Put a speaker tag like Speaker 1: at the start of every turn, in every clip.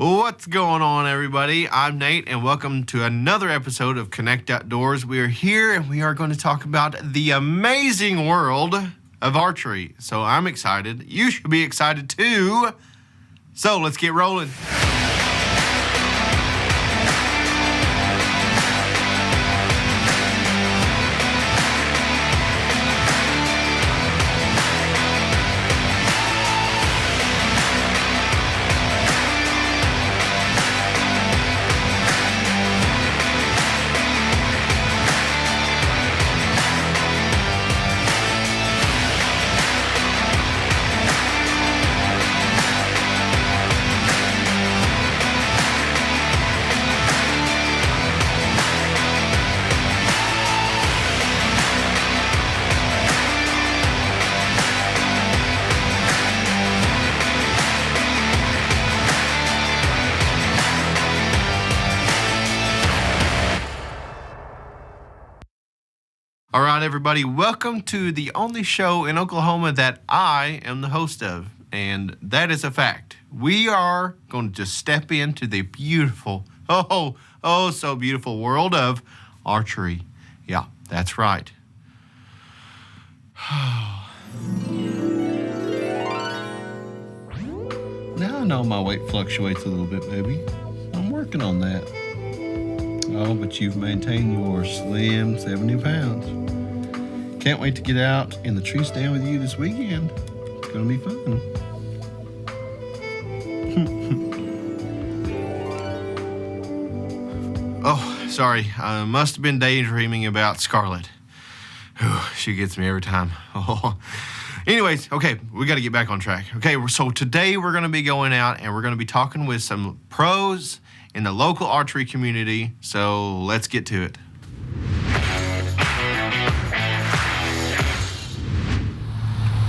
Speaker 1: What's going on, everybody? I'm Nate, and welcome to another episode of Connect Outdoors. We are here, and we are going to talk about the amazing world of archery. So I'm excited. You should be excited too. So let's get rolling. All right, everybody, welcome to the only show in Oklahoma that I am the host of, and that is a fact. We are going to just step into the beautiful, so beautiful world of archery. Yeah, that's right. Now I know my weight fluctuates a little bit, baby. I'm working on that. Oh, but you've maintained your slim 70 pounds. Can't wait to get out in the tree stand with you this weekend. It's going to be fun. Oh, sorry. I must have been daydreaming about Scarlett. She gets me every time. Oh. Anyways, okay, we got to get back on track. Okay, so today we're going to be going out and we're going to be talking with some pros in the local archery community. So let's get to it.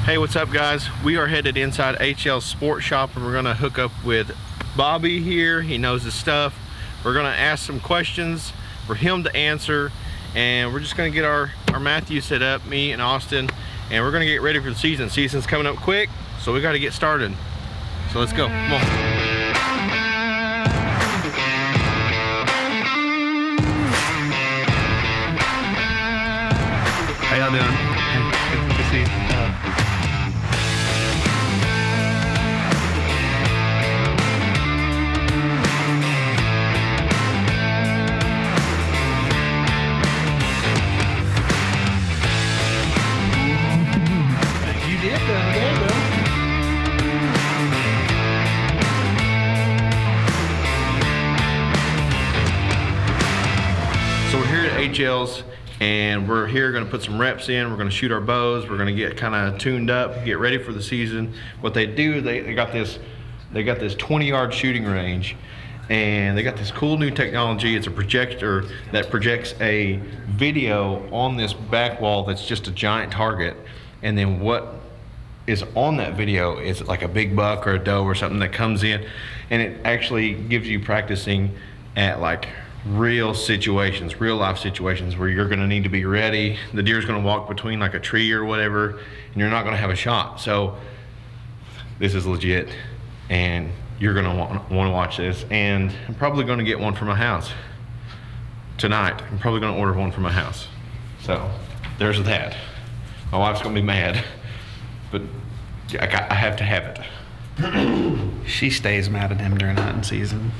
Speaker 1: Hey, what's up, guys? We are headed inside HL's Sport Shop and we're gonna hook up with Bobby here. He knows his stuff. We're gonna ask some questions for him to answer, and we're just gonna get our Matthew set up, me and Austin, and we're gonna get ready for the season. Season's coming up quick, so we gotta get started. So let's go, come on. How y'all doing? Good to see you. HL's, and we're here going to put some reps in. We're going to shoot our bows. We're going to get kind of tuned up, get ready for the season. What they do, they got this 20-yard shooting range, and they got this cool new technology. It's a projector that projects a video on this back wall that's just a giant target, and then what is on that video is like a big buck or a doe or something that comes in, and it actually gives you practicing at like real situations, real life situations where you're going to need to be ready. The deer's going to walk between like a tree or whatever, and you're not going to have a shot. So this is legit, and you're going to want to watch this. And I'm probably going to get one for my house tonight. I'm probably going to order one for my house. So there's that. My wife's going to be mad, but I have to have it.
Speaker 2: She stays mad at him during hunting season.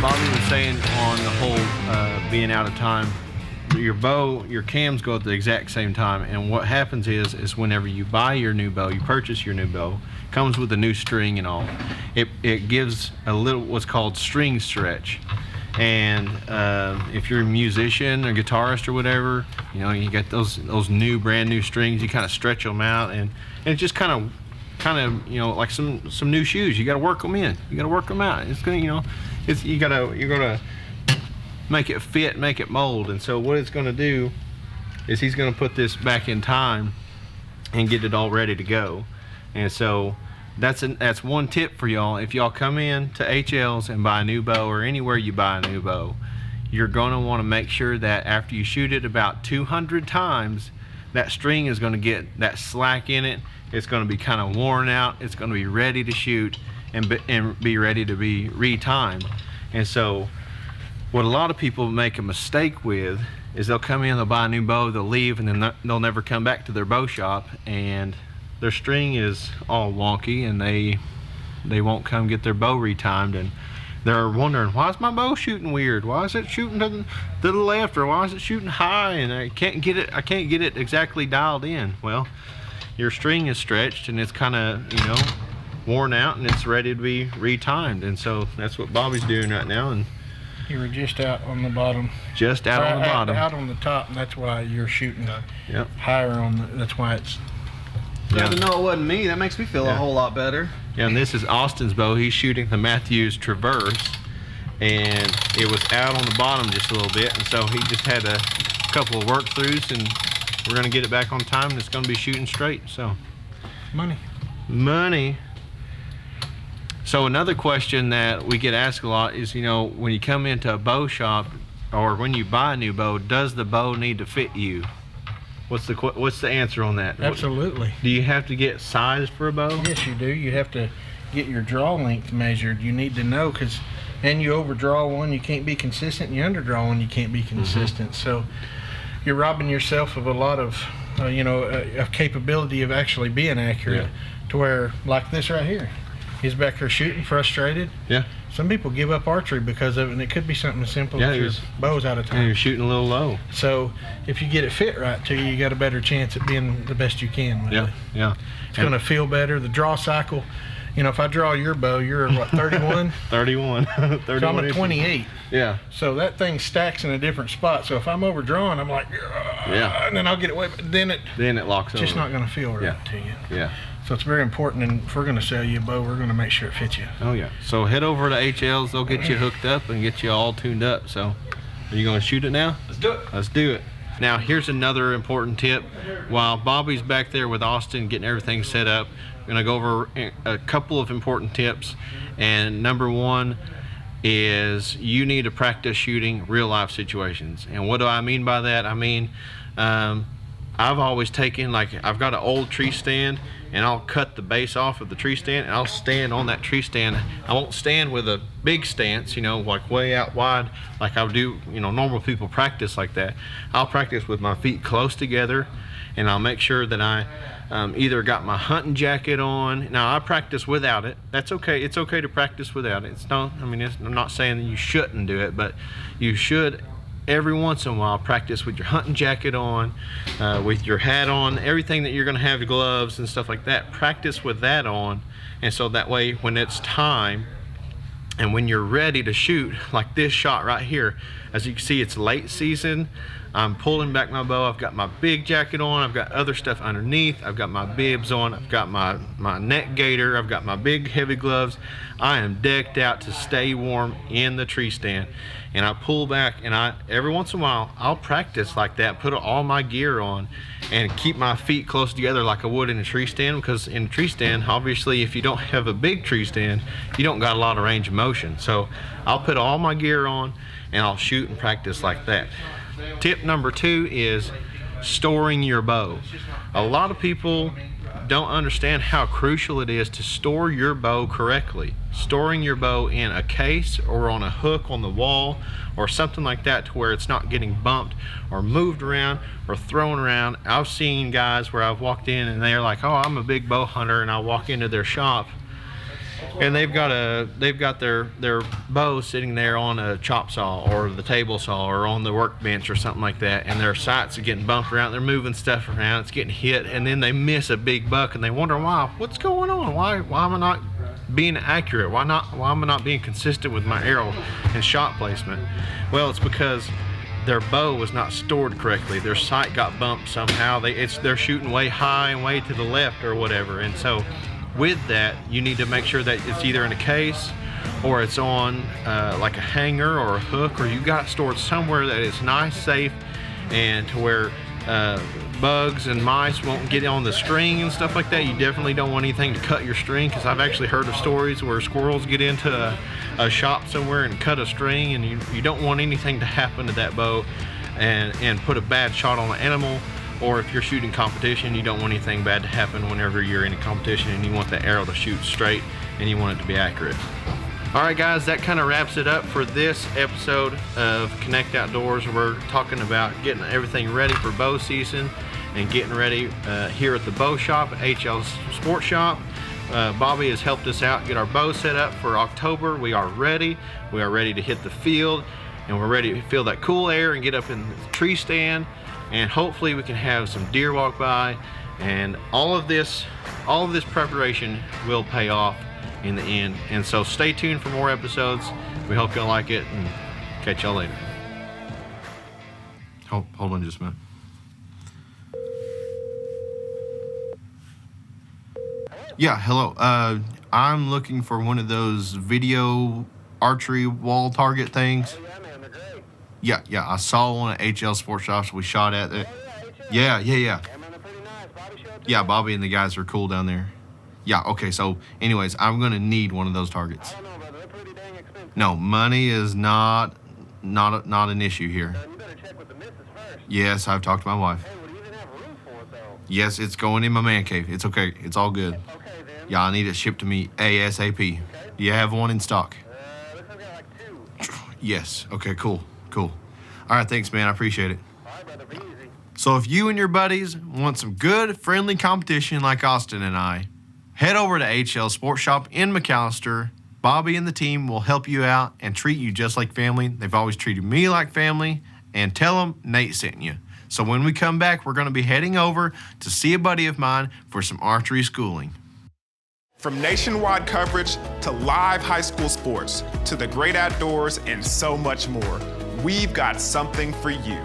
Speaker 1: Bobby was saying on the whole being out of time, your cams go at the exact same time, and what happens is whenever you buy your new bow, you purchase your new bow, comes with a new string and all, it gives a little what's called string stretch. And if you're a musician or guitarist or whatever, you know, you get those brand new strings, you kind of stretch them out, and it just kind of you know, like some new shoes, you got to work them in, you got to work them out. It's gonna, you know, you're gonna make it fit, make it mold. And so what it's going to do is he's going to put this back in time and get it all ready to go. And so that's one tip for y'all. If y'all come in to HL's and buy a new bow, or anywhere you buy a new bow, you're going to want to make sure that after you shoot it about 200 times, that string is going to get that slack in it. It's going to be kind of worn out. It's going to be ready to shoot and be ready to be retimed. And so what a lot of people make a mistake with is they'll come in, they'll buy a new bow, they'll leave, and then they'll never come back to their bow shop, and their string is all wonky, and they won't come get their bow retimed, and they're wondering, why is my bow shooting weird? Why is it shooting to the left, or why is it shooting high, and I can't get it exactly dialed in? Well, your string is stretched, and it's kind of, you know, worn out, and it's ready to be retimed. And so that's what Bobby's doing right now. And
Speaker 3: you were just out on the bottom.
Speaker 1: Just out on the bottom.
Speaker 3: Out on the top, and that's why you're shooting
Speaker 1: yep.
Speaker 3: higher on the, that's why it's...
Speaker 2: Glad to know it wasn't me. That makes me feel a whole lot better.
Speaker 1: Yeah, and this is Austin's bow. He's shooting the Matthews Traverse, and it was out on the bottom just a little bit, and so he just had a couple of work throughs, and we're gonna get it back on time, and it's gonna be shooting straight. So money. So another question that we get asked a lot is, you know, when you come into a bow shop or when you buy a new bow, does the bow need to fit you? What's the answer on that?
Speaker 3: Absolutely.
Speaker 1: Do you have to get sized for a bow?
Speaker 3: Yes, you do. You have to get your draw length measured. You need to know, because then you overdraw one, you can't be consistent, and you underdraw one, you can't be consistent. So you're robbing yourself of a lot of, you know, a capability of actually being accurate, to where, like this right here, he's back there shooting frustrated.
Speaker 1: Yeah.
Speaker 3: Some people give up archery because of it, and it could be something as simple as your bow's out of time.
Speaker 1: Yeah, you're shooting a little low.
Speaker 3: So if you get it fit right to you, you got a better chance at being the best you can with it.
Speaker 1: Yeah.
Speaker 3: It's going to feel better. The draw cycle, you know, if I draw your bow, you're what, 31?
Speaker 1: 31. 31.
Speaker 3: So I'm at 28.
Speaker 1: Yeah.
Speaker 3: So that thing stacks in a different spot. So if I'm overdrawing, I'm like, and then I'll get it away. But then it
Speaker 1: locks over.
Speaker 3: It's just not going to feel right to you.
Speaker 1: Yeah.
Speaker 3: So it's very important, and if we're going to sell you a bow, we're going to make sure it fits you.
Speaker 1: Oh yeah. So head over to HL's. They'll get you hooked up and get you all tuned up. So are you going to shoot it now?
Speaker 2: Let's do it.
Speaker 1: Let's do it. Now here's another important tip. While Bobby's back there with Austin getting everything set up, I'm going to go over a couple of important tips. And number one is you need to practice shooting real life situations. And what do I mean by that? I mean, I've always taken, like, I've got an old tree stand, and I'll cut the base off of the tree stand, and I'll stand on that tree stand. I won't stand with a big stance, you know, like way out wide, like I would do, you know, normal people practice like that. I'll practice with my feet close together, and I'll make sure that I either got my hunting jacket on. Now I practice without it. That's okay. It's okay to practice without it. It's not, I mean, I'm not saying that you shouldn't do it, but you should every once in a while practice with your hunting jacket on, with your hat on, everything that you're going to have, your gloves and stuff like that. Practice with that on, and so that way when it's time and when you're ready to shoot, like this shot right here, as you can see, it's late season. I'm pulling back my bow. I've got my big jacket on. I've got other stuff underneath. I've got my bibs on. I've got my neck gaiter. I've got my big heavy gloves. I am decked out to stay warm in the tree stand. And I pull back, and every once in a while I'll practice like that, put all my gear on and keep my feet close together like I would in a tree stand, because in a tree stand, obviously if you don't have a big tree stand, you don't got a lot of range of motion. So I'll put all my gear on and I'll shoot and practice like that. Tip number two is storing your bow. A lot of people don't understand how crucial it is to store your bow correctly. Storing your bow in a case or on a hook on the wall or something like that, to where it's not getting bumped or moved around or thrown around. I've seen guys where I've walked in and they're like, oh, I'm a big bow hunter, and I walk into their shop and they've got their bow sitting there on a chop saw or the table saw or on the workbench or something like that, and their sights are getting bumped around. They're moving stuff around. It's getting hit, and then they miss a big buck, and they wonder why. What's going on? Why am I not being accurate? Why am I not being consistent with my arrow and shot placement? Well, it's because their bow was not stored correctly. Their sight got bumped somehow. They're shooting way high and way to the left or whatever. And so with that, you need to make sure that it's either in a case or it's on like a hanger or a hook, or you got it stored somewhere that it's nice, safe, and to where bugs and mice won't get on the string and stuff like that. You definitely don't want anything to cut your string, because I've actually heard of stories where squirrels get into a shop somewhere and cut a string, and you don't want anything to happen to that bow and put a bad shot on the animal. Or if you're shooting competition, you don't want anything bad to happen whenever you're in a competition, and you want the arrow to shoot straight and you want it to be accurate. All right, guys, that kind of wraps it up for this episode of Connect Outdoors. We're talking about getting everything ready for bow season and getting ready here at the bow shop, HL Sports Shop. Bobby has helped us out get our bow set up for October. We are ready. We are ready to hit the field, and we're ready to feel that cool air and get up in the tree stand, and hopefully we can have some deer walk by, and all of this preparation will pay off in the end. And so stay tuned for more episodes. We hope y'all like it, and catch y'all later. Hold on just a minute. Yeah, hello. I'm looking for one of those video archery wall target things. Yeah, I saw one at HL Sports Shops we shot at it. Yeah. Yeah, Bobby and the guys are cool down there. Yeah, okay, so anyways, I'm gonna need one of those targets.
Speaker 4: I don't know, brother. They're pretty dang expensive.
Speaker 1: No, money is not an issue here.
Speaker 4: You better check with the missus first.
Speaker 1: Yes, I've talked to my wife.
Speaker 4: Hey, would you even have room for it, though?
Speaker 1: Yes, it's going in my man cave. It's okay. It's all good.
Speaker 4: Okay, then.
Speaker 1: Yeah, I need it shipped to me ASAP. Do you have one in stock?
Speaker 4: Looks like I got like 2.
Speaker 1: Yes. Okay, cool. All right, thanks, man. I appreciate it.
Speaker 4: All right, brother. Be easy.
Speaker 1: So if you and your buddies want some good, friendly competition like Austin and I, head over to HL Sports Shop in McAllister. Bobby and the team will help you out and treat you just like family. They've always treated me like family. And tell them Nate sent you. So when we come back, we're going to be heading over to see a buddy of mine for some archery schooling.
Speaker 5: From nationwide coverage to live high school sports to the great outdoors and so much more, we've got something for you.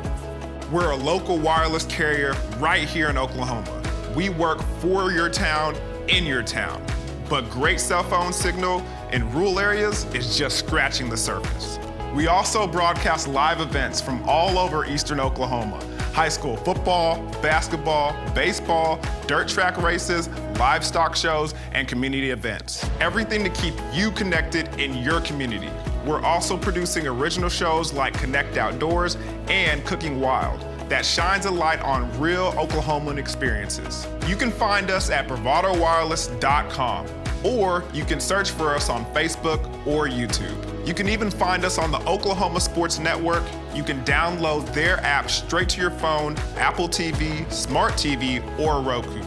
Speaker 5: We're a local wireless carrier right here in Oklahoma. We work for your town, in your town. But great cell phone signal in rural areas is just scratching the surface. We also broadcast live events from all over eastern Oklahoma. High school football, basketball, baseball, dirt track races, livestock shows, and community events. Everything to keep you connected in your community. We're also producing original shows like Connect Outdoors and Cooking Wild that shines a light on real Oklahoman experiences. You can find us at bravadowireless.com, or you can search for us on Facebook or YouTube. You can even find us on the Oklahoma Sports Network. You can download their app straight to your phone, Apple TV, Smart TV, or Roku.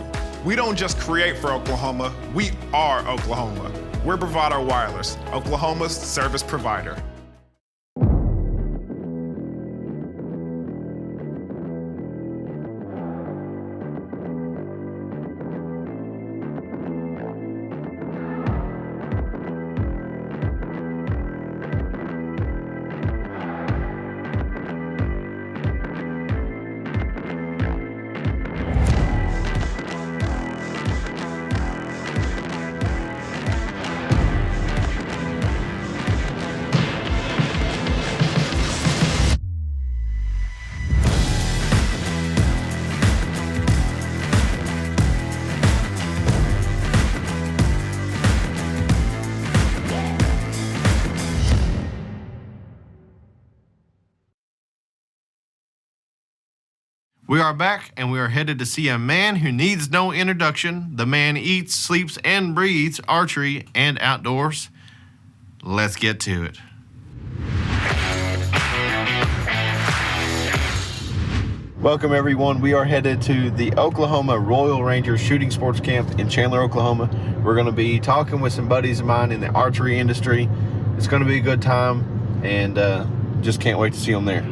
Speaker 5: We don't just create for Oklahoma, we are Oklahoma. We're Bravado Wireless, Oklahoma's service provider.
Speaker 1: We are back, and we are headed to see a man who needs no introduction. The man eats, sleeps, and breathes archery and outdoors. Let's get to it. Welcome everyone. We are headed to the Oklahoma Royal Rangers Shooting Sports Camp in Chandler, Oklahoma. We're going to be talking with some buddies of mine in the archery industry. It's going to be a good time, and just can't wait to see them there.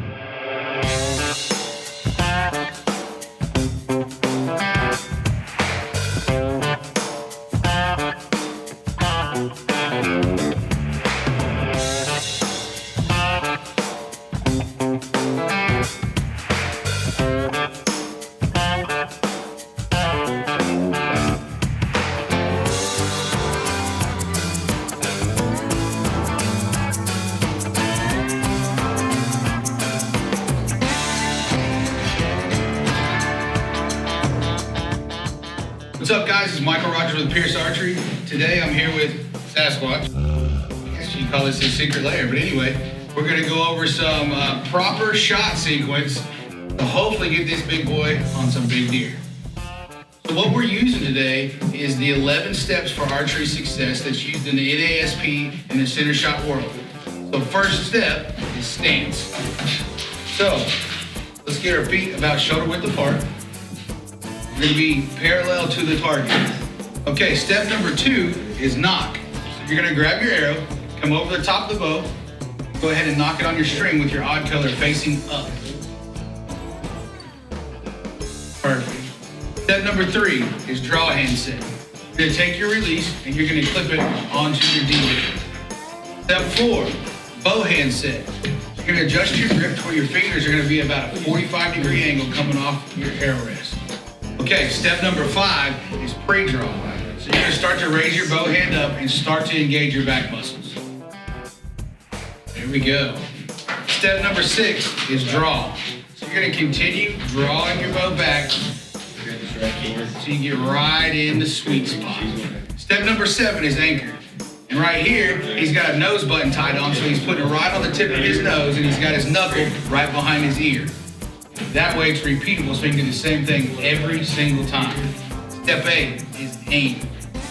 Speaker 6: What's up, guys? It's Michael Rogers with Pierce Archery. Today I'm here with Sasquatch. I guess you can call this his secret lair, but anyway, we're going to go over some proper shot sequence to hopefully get this big boy on some big deer. So what we're using today is the 11 steps for archery success that's used in the NASP and the center shot world. So first step is stance. So let's get our feet about shoulder width apart. We're going to be parallel to the target. Okay, step number 2 is knock. So you're going to grab your arrow, come over the top of the bow, go ahead and knock it on your string with your odd color facing up. Perfect. Step number 3 is draw hand set. You're going to take your release and you're going to clip it onto your D-bit. Step 4, bow hand set. You're going to adjust your grip to where your fingers are going to be about a 45-degree angle coming off your arrow rest. Okay, step number 5 is pre-draw. So you're going to start to raise your bow hand up and start to engage your back muscles. There we go. Step number 6 is draw. So you're going to continue drawing your bow back so you get right in the sweet spot. Step number 7 is anchor. And right here, he's got a nose button tied on, so he's putting it right on the tip of his nose, and he's got his knuckle right behind his ear. That way it's repeatable, so you can do the same thing every single time. Step 8 is aim.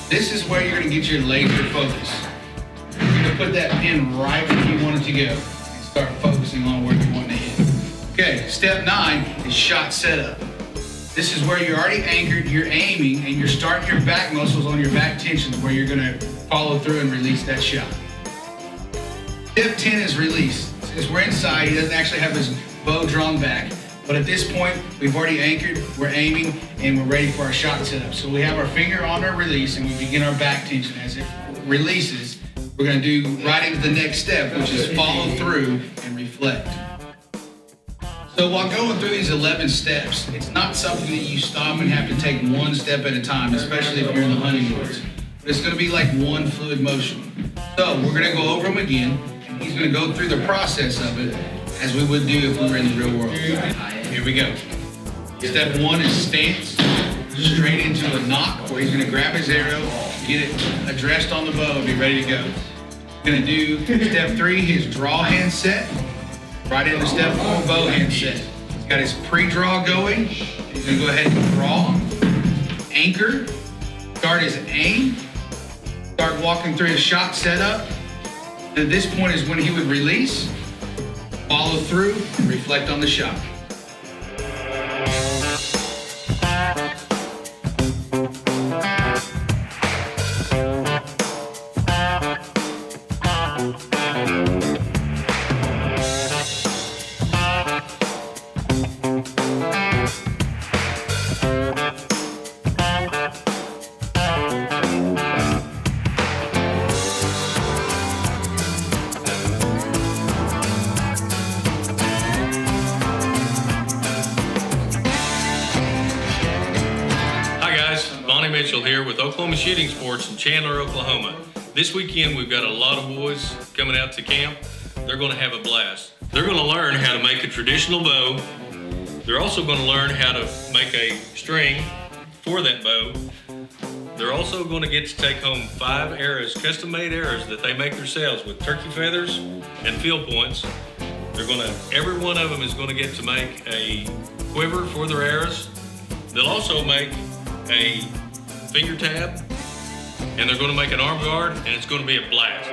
Speaker 6: This is where you're going to get your laser focus. You're going to put that pin right where you want it to go and start focusing on where you want to hit. Okay, step 9 is shot setup. This is where you're already anchored, you're aiming, and you're starting your back muscles on your back tensions where you're going to follow through and release that shot. Step 10 is release. Since we're inside, he doesn't actually have his bow drawn back. But at this point, we've already anchored, we're aiming, and we're ready for our shot setup. So we have our finger on our release, and we begin our back tension. As it releases, we're going to do right into the next step, which is follow through and reflect. So while going through these 11 steps, it's not something that you stop and have to take one step at a time, especially if you're in the hunting woods. But it's going to be like one fluid motion. So we're going to go over them again, and he's going to go through the process of it as we would do if we were in the real world. Here we go. Step 1 is stance, straight into a knock where he's going to grab his arrow, get it addressed on the bow, and be ready to go. Going to do step 3, his draw hand set, right into step 4, bow hand set. He's got his pre-draw going. He's going to go ahead and draw, anchor, start his aim, start walking through his shot setup. At this point is when he would release, follow through, and reflect on the shot.
Speaker 7: Mitchell here with Oklahoma Shooting Sports in Chandler, Oklahoma. This weekend we've got a lot of boys coming out to camp. They're going to have a blast. They're going to learn how to make a traditional bow. They're also going to learn how to make a string for that bow. They're also going to get to take home 5 arrows, custom-made arrows that they make themselves with turkey feathers and field points. Every one of them is going to get to make a quiver for their arrows. They'll also make a finger tab, and they're going to make an arm guard, and it's going to be a blast.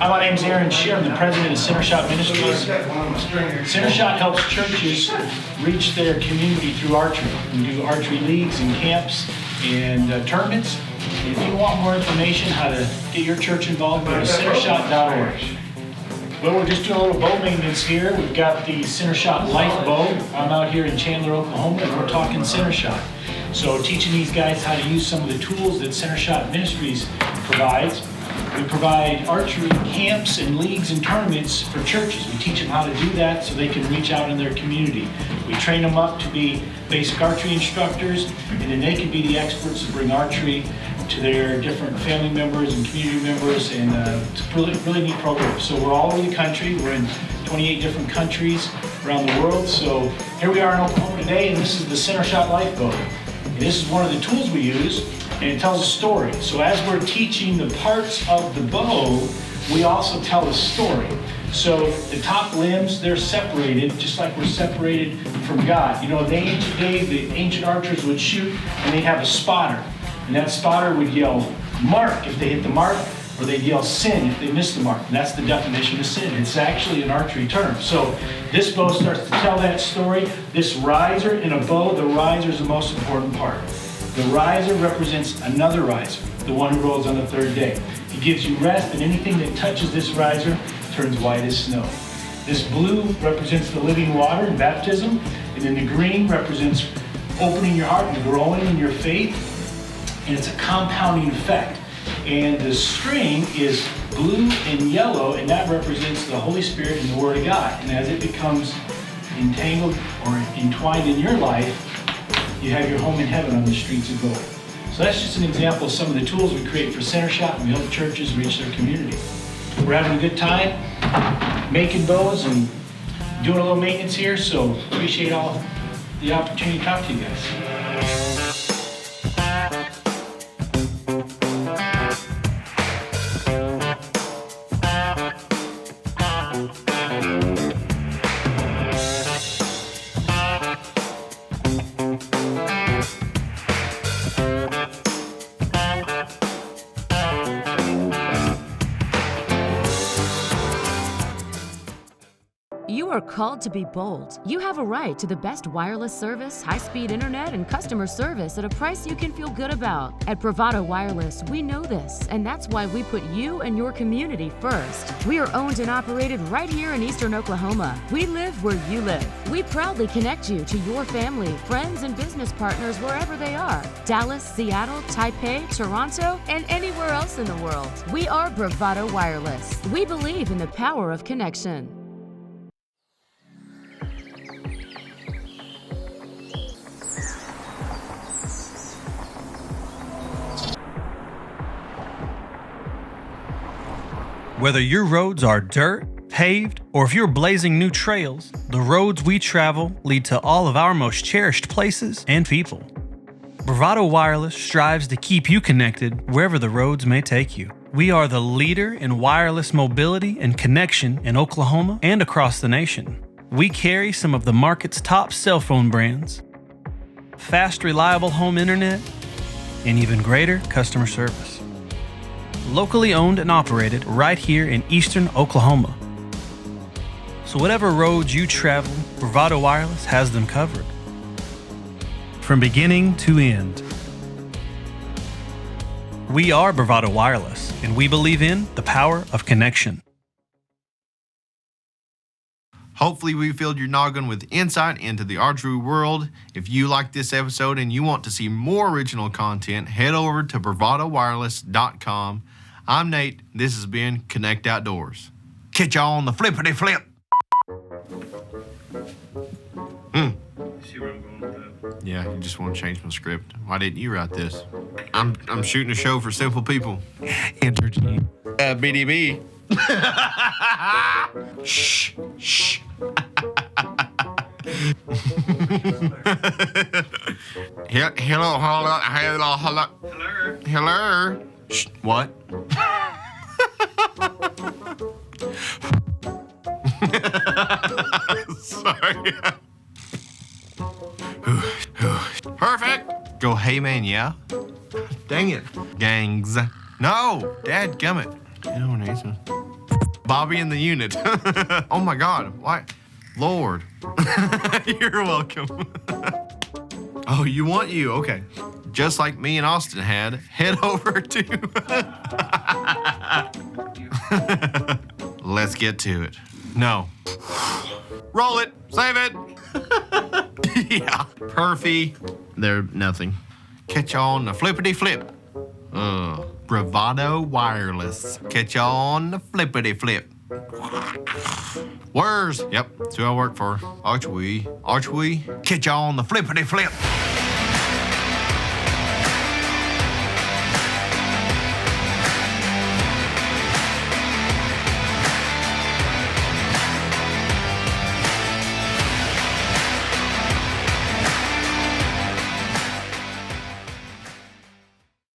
Speaker 8: Hi, my name's Aaron Shear. I'm the president of Center Shot Ministries. Center Shot helps churches reach their community through archery. We do archery leagues and camps and tournaments. If you want more information how to get your church involved, go to centershot.org. Well, we're just doing a little bow maintenance here. We've got the Center Shot Life Bow. I'm out here in Chandler, Oklahoma, and we're talking Center Shot. So teaching these guys how to use some of the tools that Center Shot Ministries provides. We provide archery camps and leagues and tournaments for churches. We teach them how to do that so they can reach out in their community. We train them up to be basic archery instructors, and then they can be the experts to bring archery to their different family members and community members, and it's a really neat program. So we're all over the country. We're in 28 different countries around the world. So here we are in Oklahoma today, and this is the Center Shot Life Bow. And this is one of the tools we use, and it tells a story. So as we're teaching the parts of the bow, we also tell a story. So the top limbs, they're separated, just like we're separated from God. You know, in the ancient days, the ancient archers would shoot, and they'd have a spotter. And that spotter would yell, mark, if they hit the mark, or they'd yell sin if they missed the mark. And that's the definition of sin. It's actually an archery term. So this bow starts to tell that story. This riser in a bow, the riser is the most important part. The riser represents another riser, the one who rolls on the third day. It gives you rest, and anything that touches this riser turns white as snow. This blue represents the living water in baptism, and then the green represents opening your heart and growing in your faith, and it's a compounding effect. And the string is blue and yellow, and that represents the Holy Spirit and the Word of God. And as it becomes entangled or entwined in your life, you have your home in heaven on the streets of gold. So that's just an example of some of the tools we create for Center Shot, and we help churches reach their community. We're having a good time making bows and doing a little maintenance here, so appreciate all the opportunity to talk to you guys.
Speaker 9: You are called to be bold. You have a right to the best wireless service, high-speed internet, and customer service at a price you can feel good about. At Bravado Wireless, we know this, and that's why we put you and your community first. We are owned and operated right here in Eastern Oklahoma. We live where you live. We proudly connect you to your family, friends, and business partners wherever they are. Dallas, Seattle, Taipei, Toronto, and anywhere else in the world. We are Bravado Wireless. We believe in the power of connection.
Speaker 10: Whether your roads are dirt, paved, or if you're blazing new trails, the roads we travel lead to all of our most cherished places and people. Bravado Wireless strives to keep you connected wherever the roads may take you. We are the leader in wireless mobility and connection in Oklahoma and across the nation. We carry some of the market's top cell phone brands, fast, reliable home internet, and even greater customer service. Locally owned and operated right here in Eastern Oklahoma. So whatever roads you travel, Bravado Wireless has them covered. From beginning to end. We are Bravado Wireless, and we believe in the power of connection.
Speaker 1: Hopefully we filled your noggin with insight into the archery world. If you like this episode and you want to see more original content, head over to bravadowireless.com. I'm Nate. This has been Connect Outdoors. Catch y'all on the flippity flip.
Speaker 7: See where I'm going with that?
Speaker 1: Yeah, you just want to change my script. Why didn't you write this? I'm shooting a show for simple people.
Speaker 10: Enter G.
Speaker 1: BDB. Shh, shh. Hello. Shh, what? Sorry. Perfect. Go, hey man, yeah? Dang it. Gangs. No, Dad, gummit. Oh, Nathan. Bobby in the unit. Oh my God, why? Lord. You're welcome. Oh, you want you? Okay. Just like me and Austin had, head over to... Let's get to it. No. Roll it. Save it. Yeah. Perfy. They're nothing. Catch on the flippity flip. Bravado Wireless. Catch on the flippity flip. Where's? Yep, that's who I work for. Archery. Catch on the flippity flip.